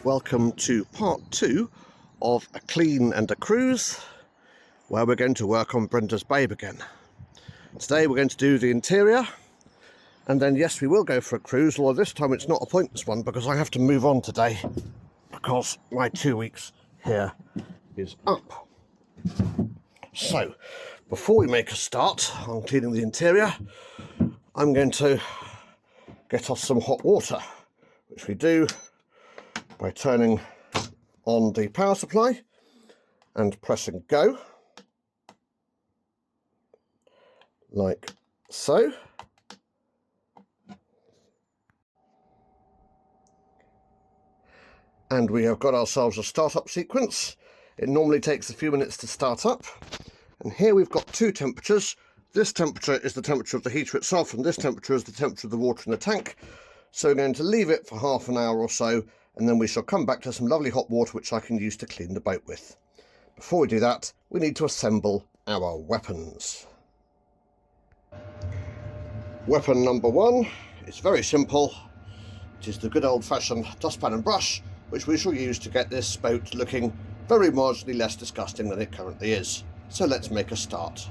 Welcome to part 2 of a clean and a cruise, where we're going to work on Brenda's Babe again. Today we're going to do the interior, and then yes, we will go for a cruise, although this time it's not a pointless one because I have to move on today because my 2 weeks here is up. So before we make a start on cleaning the interior, I'm going to get us some hot water, which we do by turning on the power supply and pressing go, like so. And we have got ourselves a startup sequence. It normally takes a few minutes to start up. And here we've got two temperatures. This temperature is the temperature of the heater itself, and this temperature is the temperature of the water in the tank. So we're going to leave it for half an hour or so, and then we shall come back to some lovely hot water which I can use to clean the boat with. Before we do that, we need to assemble our weapons. Weapon number one is very simple. It is the good old-fashioned dustpan and brush, which we shall use to get this boat looking very marginally less disgusting than it currently is. So let's make a start.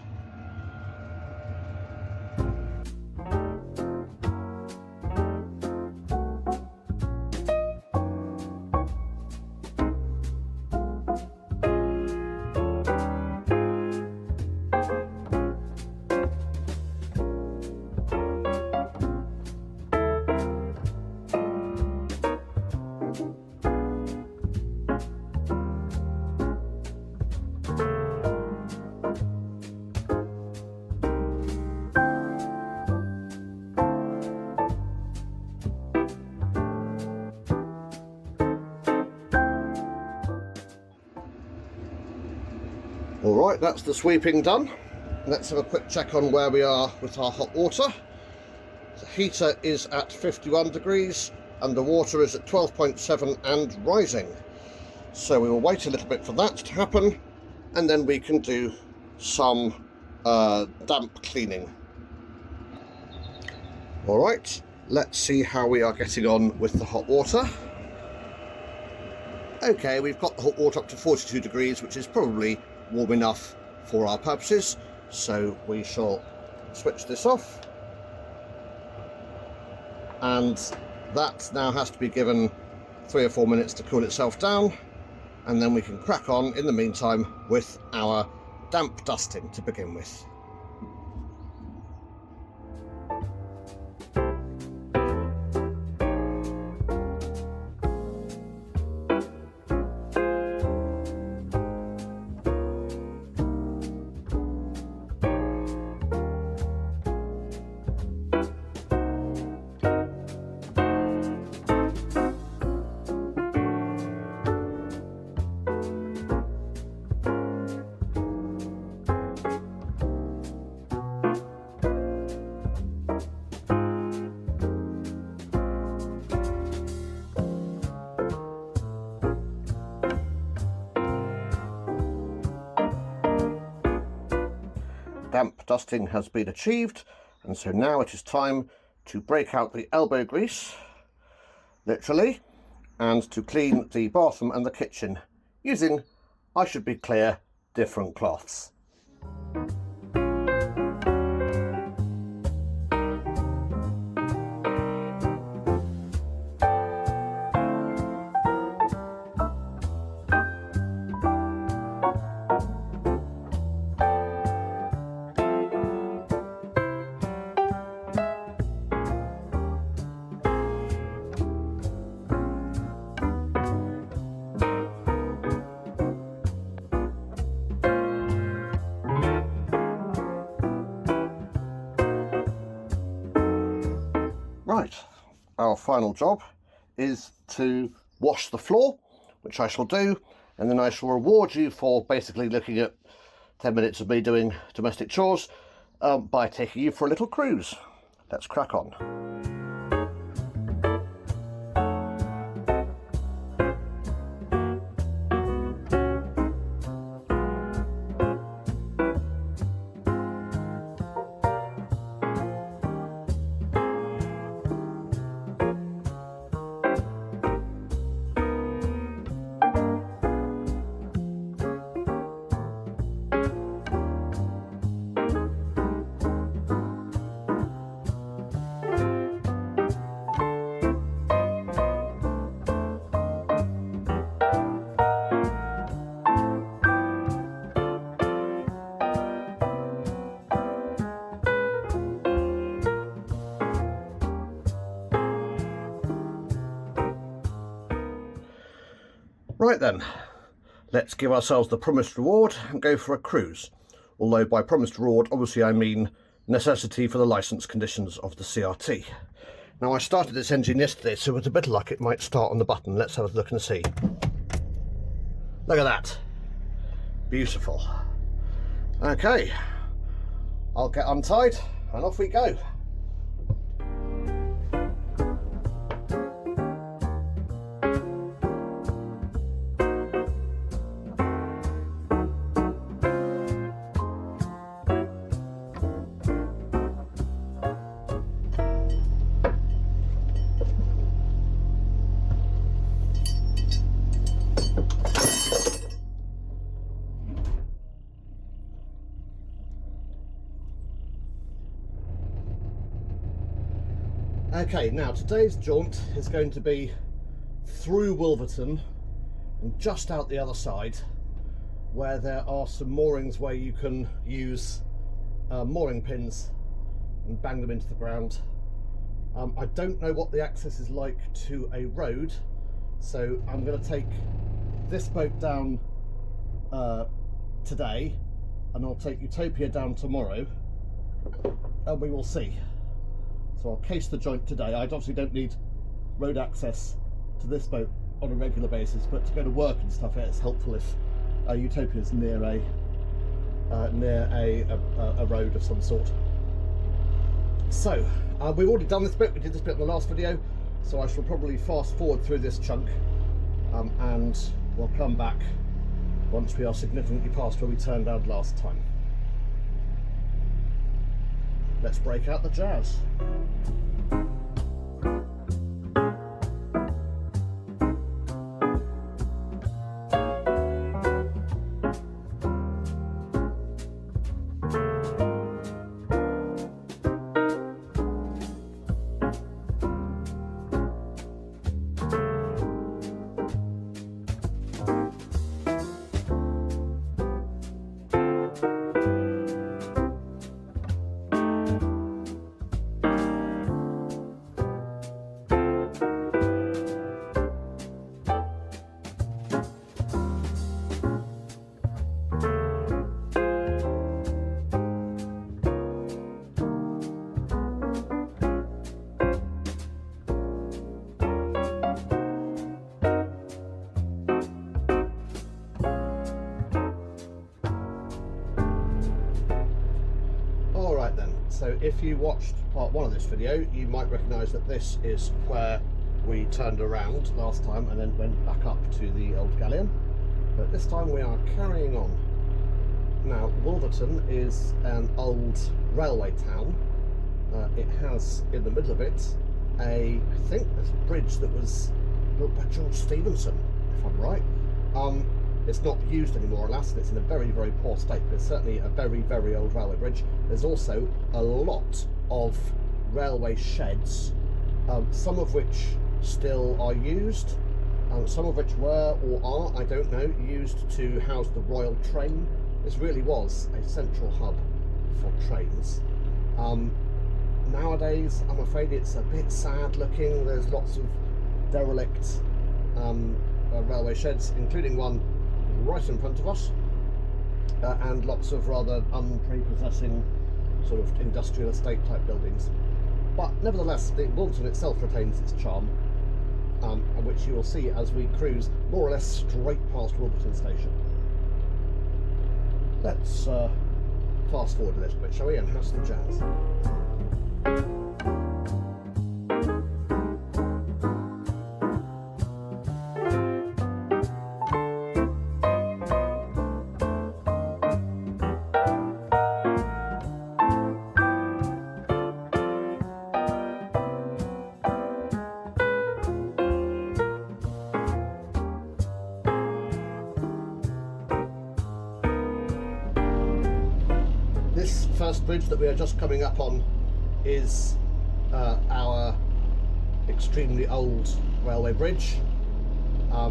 Alright, that's the sweeping done. Let's have a quick check on where we are with our hot water. The heater is at 51 degrees and the water is at 12.7 and rising. So we will wait a little bit for that to happen, and then we can do some damp cleaning. Alright, let's see how we are getting on with the hot water. Okay, we've got the hot water up to 42 degrees, which is probably warm enough for our purposes, so we shall switch this off, and that now has to be given 3 or 4 minutes to cool itself down, and then we can crack on in the meantime with our damp dusting to begin with. Damp dusting has been achieved, and so now it is time to break out the elbow grease, literally, and to clean the bathroom and the kitchen using, I should be clear, different cloths. Right, our final job is to wash the floor, which I shall do, and then I shall reward you for basically looking at 10 minutes of me doing domestic chores by taking you for a little cruise. Let's crack on. Right then, let's give ourselves the promised reward and go for a cruise. Although by promised reward, obviously I mean necessity for the licence conditions of the CRT. Now I started this engine yesterday, so with a bit of luck it might start on the button. Let's have a look and see. Look at that. Beautiful. Okay, I'll get untied and off we go. Okay, now today's jaunt is going to be through Wolverton and just out the other side, where there are some moorings where you can use mooring pins and bang them into the ground. I don't know what the access is like to a road, so I'm going to take this boat down today, and I'll take Utopia down tomorrow, and we will see. So I'll case the joint today. I obviously don't need road access to this boat on a regular basis, but to go to work and stuff, it's helpful if Utopia's near a road of some sort. So we've already done this bit. We did this bit in the last video, so I shall probably fast forward through this chunk, and we'll come back once we are significantly past where we turned out last time. Let's break out the jazz. So if you watched part one of this video, you might recognise that this is where we turned around last time and then went back up to the old galleon. But this time we are carrying on. Now, Wolverton is an old railway town. It has in the middle of it I think there's a bridge that was built by George Stephenson, if I'm right. It's not used anymore, alas, and it's in a very, very poor state, but it's certainly a very, very old railway bridge. There's also a lot of railway sheds, some of which still are used, some of which were or are, I don't know, used to house the Royal Train. This really was a central hub for trains. Nowadays, I'm afraid it's a bit sad looking. There's lots of derelict railway sheds, including one right in front of us, and lots of rather unprepossessing sort of industrial estate type buildings. But nevertheless, the Wolverton itself retains its charm, which you will see as we cruise more or less straight past Wolverton Station. Let's fast forward a little bit, shall we, and have some jazz. This first bridge that we are just coming up on is our extremely old railway bridge.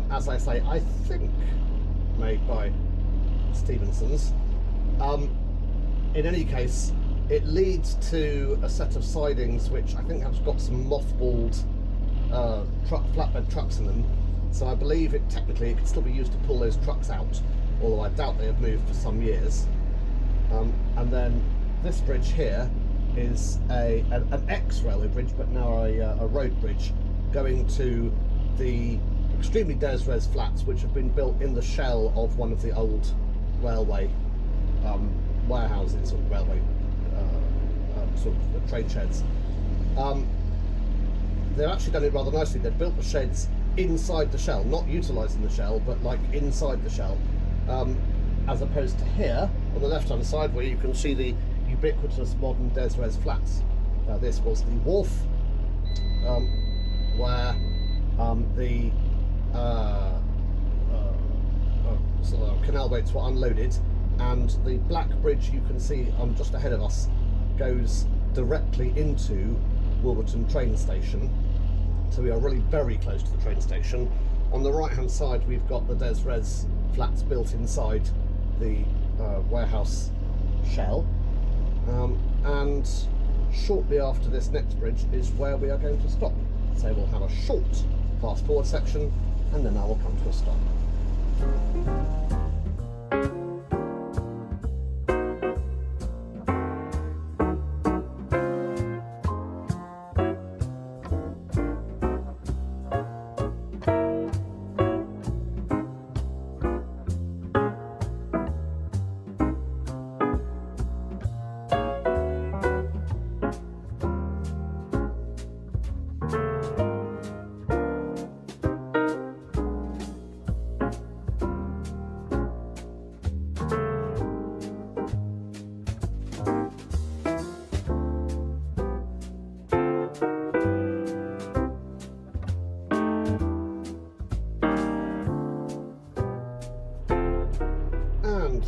As I say, I think made by Stephenson's. In any case, it leads to a set of sidings which I think have got some mothballed flatbed trucks in them, So I believe it technically it could still be used to pull those trucks out, although I doubt they have moved for some years. And then this bridge here is an ex-railway bridge, but now a road bridge going to the extremely des-res flats, which have been built in the shell of one of the old railway warehouses or railway sort of train sheds. They've actually done it rather nicely. They've built the sheds inside the shell, not utilising the shell, but like inside the shell, as opposed to here on the left-hand side where you can see the ubiquitous modern des-res flats. This was the wharf where the canal boats were unloaded, and the black bridge you can see just ahead of us goes directly into Wolverton train station. So we are really very close to the train station. On the right hand side we've got the des-res flats built inside the warehouse shell, and shortly after this next bridge is where we are going to stop. So we'll have a short fast forward section and then I will come to a stop.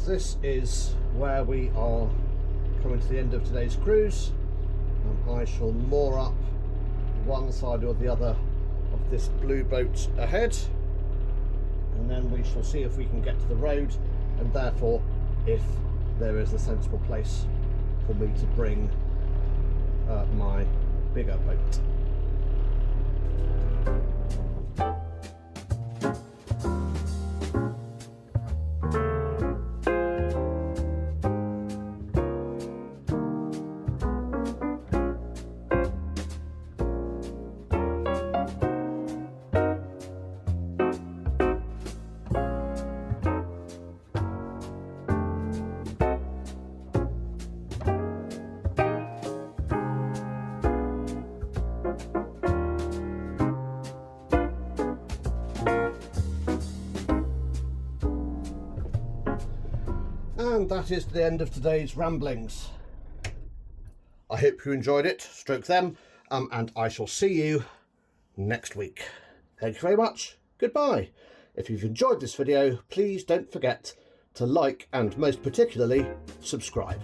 This is where we are coming to the end of today's cruise. I shall moor up one side or the other of this blue boat ahead, and then we shall see if we can get to the road, and therefore if there is a sensible place for me to bring my bigger boat. And that is the end of today's ramblings. I hope you enjoyed it, stroke them, and I shall see you next week. Thank you very much. Goodbye. If you've enjoyed this video, please don't forget to like and most particularly subscribe.